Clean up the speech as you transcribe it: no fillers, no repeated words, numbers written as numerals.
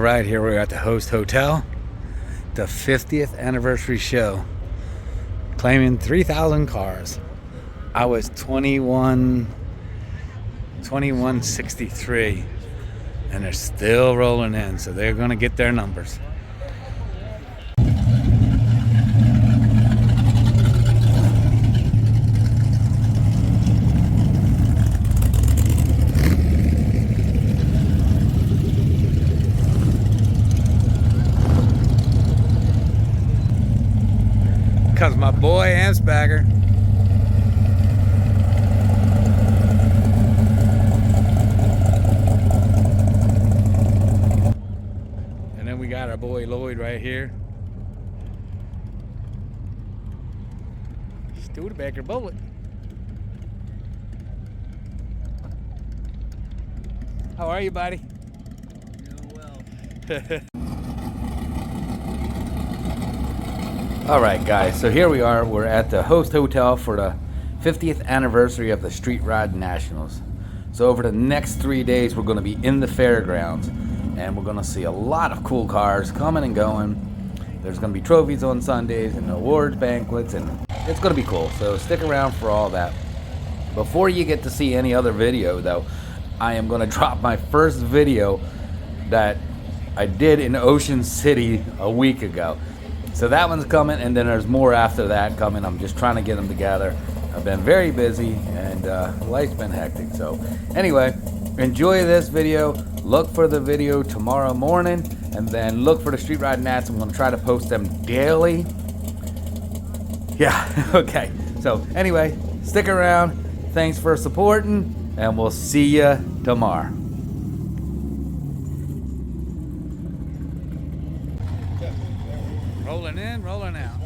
right, here we're at the Host Hotel, the 50th anniversary show, claiming 3,000 cars. I was 2163, and they're still rolling in, so they're going to get their numbers. Because my boy Nsra. And then we got our boy Lloyd right here. Studebaker Bullet. How are you, buddy? Doing well. All right, guys, so here we are. We're at the Host Hotel for the 50th anniversary of the Street Rod Nationals. So over the next 3 days, we're going to be in the fairgrounds, and we're going to see a lot of cool cars coming and going. There's going to be trophies on Sundays and awards banquets, and it's going to be cool. So stick around for all that. Before you get to see any other video, though, I am going to drop my first video that I did in Ocean City a week ago. So that one's coming, and then there's more after that coming. I'm just trying to get them together. I've been very busy, and life's been hectic. So anyway, enjoy this video. Look for the video tomorrow morning, and then look for the Street Rod Nats. I'm going to try to post them daily. Yeah, okay. So anyway, stick around. Thanks for supporting, and we'll see you tomorrow. Rolling in, rolling out.